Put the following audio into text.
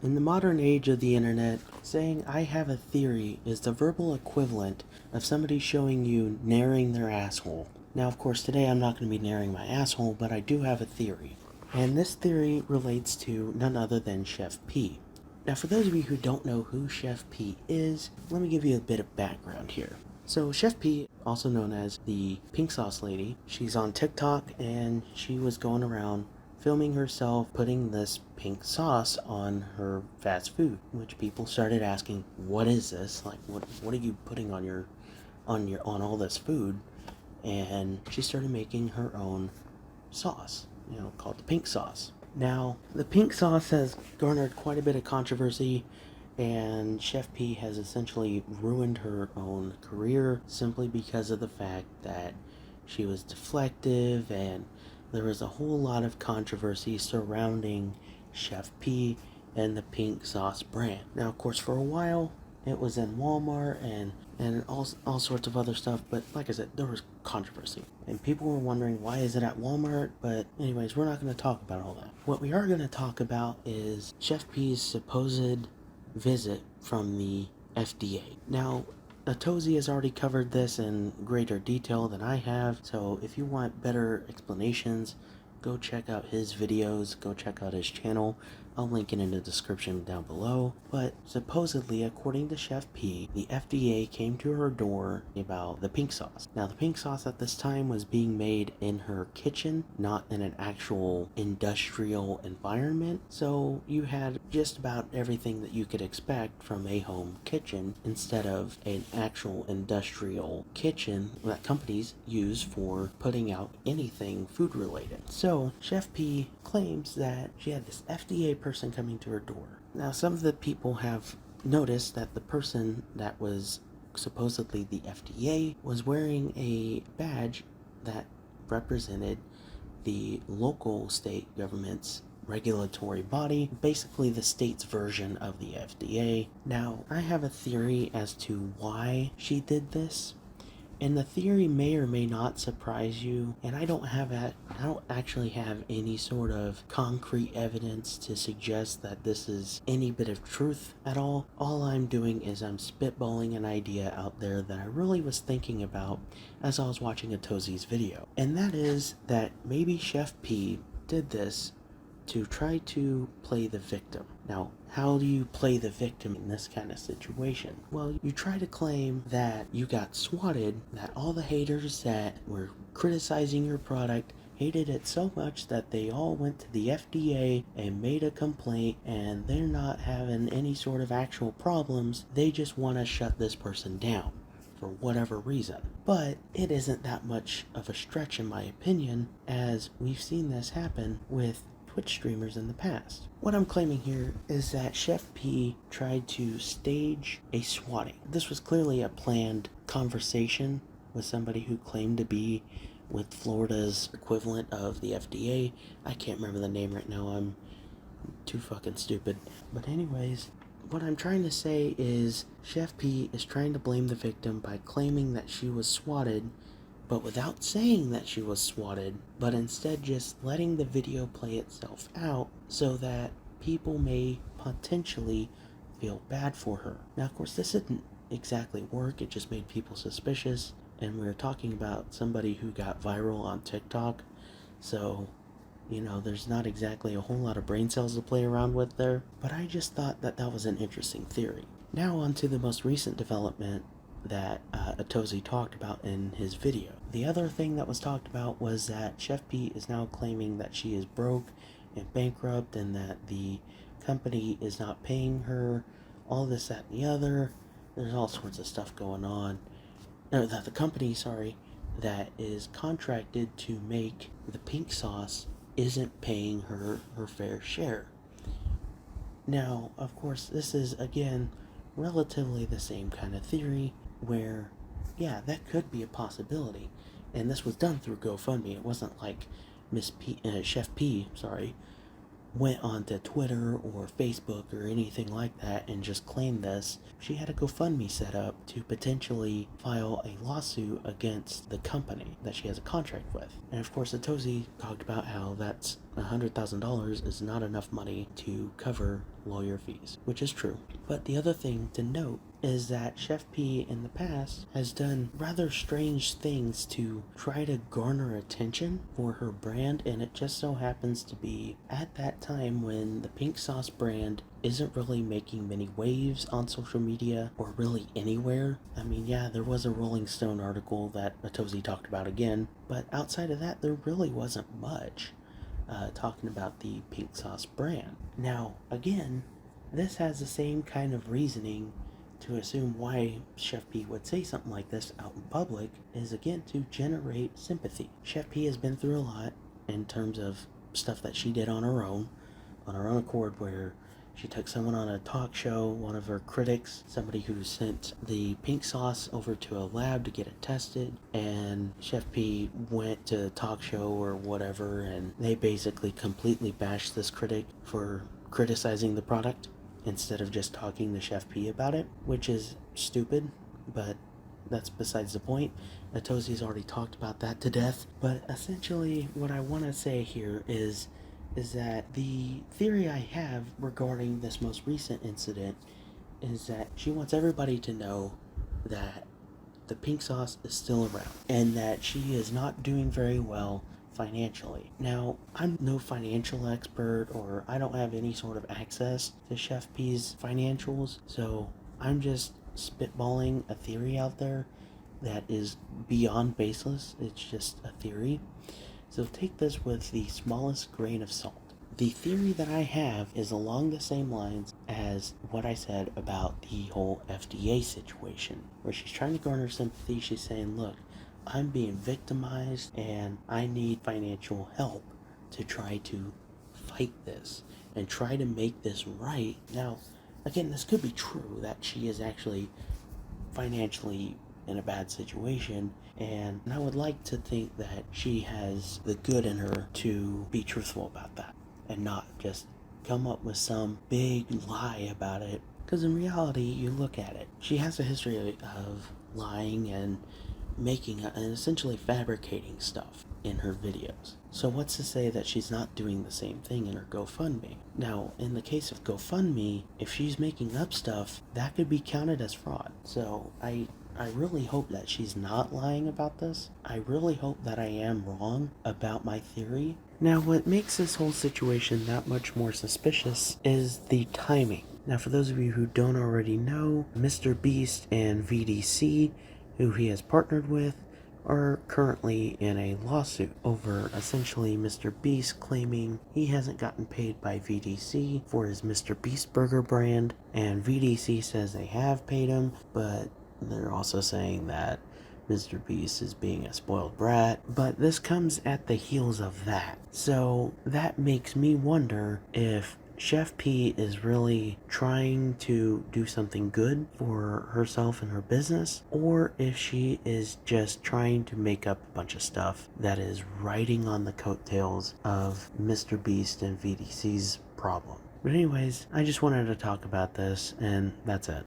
In the modern age of the internet, saying I have a theory is the verbal equivalent of somebody showing you narrowing their asshole. Now, of course, today I'm not going to be narrowing my asshole, but I do have a theory. And this theory relates to none other than Chef P. Now, for those of you who don't know who Chef P is, let me give you a bit of background here. So, Chef P, also known as the Pink Sauce Lady, she's on TikTok and she was going around filming herself putting this pink sauce on her fast food, which people started asking, "What is this? Like, what are you putting on on all this food?" And she started making her own sauce, called the pink sauce. Now, the pink sauce has garnered quite a bit of controversy, and Chef P has essentially ruined her own career simply because of the fact that she was deflective and there was a whole lot of controversy surrounding Chef P and the pink sauce brand. Now, of course, for a while, it was in Walmart and all sorts of other stuff, but like I said, there was controversy. And people were wondering, why is it at Walmart? But anyways, we're not going to talk about all that. What we are going to talk about is Chef P's supposed visit from the FDA. Now, atozy has already covered this in greater detail than I have, so if you want better explanations, go check out his videos, go check out his channel. I'll link it in the description down below. But supposedly, according to Chef P, the FDA came to her door about the pink sauce. Now, the pink sauce at this time was being made in her kitchen, not in an actual industrial environment. So you had just about everything that you could expect from a home kitchen instead of an actual industrial kitchen that companies use for putting out anything food related. So Chef P claims that she had this FDA person coming to her door. Now, some of the people have noticed that the person that was supposedly the FDA was wearing a badge that represented the local state government's regulatory body, basically the state's version of the FDA. Now, I have a theory as to why she did this. And the theory may or may not surprise you, and I don't actually have any sort of concrete evidence to suggest that this is any bit of truth at all. All I'm doing is I'm spitballing an idea out there that I really was thinking about as I was watching atozy's video. And that is that maybe Chef P did this to try to play the victim. Now, how do you play the victim in this kind of situation? Well, you try to claim that you got swatted, that all the haters that were criticizing your product hated it so much that they all went to the FDA and made a complaint, and they're not having any sort of actual problems. They just want to shut this person down for whatever reason. But it isn't that much of a stretch in my opinion, as we've seen this happen with Twitch streamers in the past. What I'm claiming here is that Chef P tried to stage a swatting. This was clearly a planned conversation with somebody who claimed to be with Florida's equivalent of the FDA. I can't remember the name right now, I'm too fucking stupid. But anyways, what I'm trying to say is Chef P is trying to blame the victim by claiming that she was swatted, but without saying that she was swatted, but instead just letting the video play itself out so that people may potentially feel bad for her. Now, of course, this didn't exactly work, it just made people suspicious, and we were talking about somebody who got viral on TikTok, so there's not exactly a whole lot of brain cells to play around with there, but I just thought that that was an interesting theory. Now on to the most recent development that atozy talked about in his video. The other thing that was talked about was that Chef P is now claiming that she is broke and bankrupt and that the company is not paying her, all this, that, and the other. There's all sorts of stuff going on. No, that the company, that is contracted to make the pink sauce isn't paying her fair share. Now, of course, this is, again, relatively the same kind of theory where, yeah, that could be a possibility. And this was done through GoFundMe. It wasn't like Chef P, went onto Twitter or Facebook or anything like that and just claimed this. She had a GoFundMe set up to potentially file a lawsuit against the company that she has a contract with. And of course, atozy talked about how that's $100,000 is not enough money to cover lawyer fees, which is true. But the other thing to note is that Chef P in the past has done rather strange things to try to garner attention for her brand, and it just so happens to be at that time when the pink sauce brand isn't really making many waves on social media or really anywhere. I mean, yeah, there was a Rolling Stone article that atozy talked about again, but outside of that, there really wasn't much talking about the pink sauce brand. Now, again, this has the same kind of reasoning to assume why Chef P would say something like this out in public is again to generate sympathy. Chef P has been through a lot in terms of stuff that she did on her own accord, where she took someone on a talk show, one of her critics, somebody who sent the pink sauce over to a lab to get it tested, and Chef P went to the talk show or whatever, and they basically completely bashed this critic for criticizing the product instead of just talking to Chef P about it, which is stupid, but that's besides the point. atozy's already talked about that to death. But essentially, what I want to say here is that the theory I have regarding this most recent incident is that she wants everybody to know that the pink sauce is still around and that she is not doing very well financially. Now, I'm no financial expert, or I don't have any sort of access to Chef P's financials, so I'm just spitballing a theory out there that is beyond baseless. It's just a theory. So take this with the smallest grain of salt. The theory that I have is along the same lines as what I said about the whole FDA situation, where she's trying to garner sympathy. She's saying, look, I'm being victimized and I need financial help to try to fight this and try to make this right. Now, again, this could be true that she is actually financially in a bad situation, and I would like to think that she has the good in her to be truthful about that and not just come up with some big lie about it. Because in reality, you look at it, she has a history of lying and making and essentially fabricating stuff in her videos. So what's to say that she's not doing the same thing in her GoFundMe? Now, in the case of GoFundMe, if she's making up stuff, that could be counted as fraud. So I really hope that she's not lying about this. I really hope that I am wrong about my theory. Now, what makes this whole situation that much more suspicious is the timing. Now, for those of you who don't already know, Mr. Beast and VDC, who he has partnered with, are currently in a lawsuit over essentially Mr. Beast claiming he hasn't gotten paid by VDC for his Mr. Beast Burger brand, and VDC says they have paid him, but they're also saying that Mr. Beast is being a spoiled brat. But this comes at the heels of that. So that makes me wonder if Chef P is really trying to do something good for herself and her business, or if she is just trying to make up a bunch of stuff that is riding on the coattails of Mr. Beast and VDC's problem. But anyways, I just wanted to talk about this, and that's it.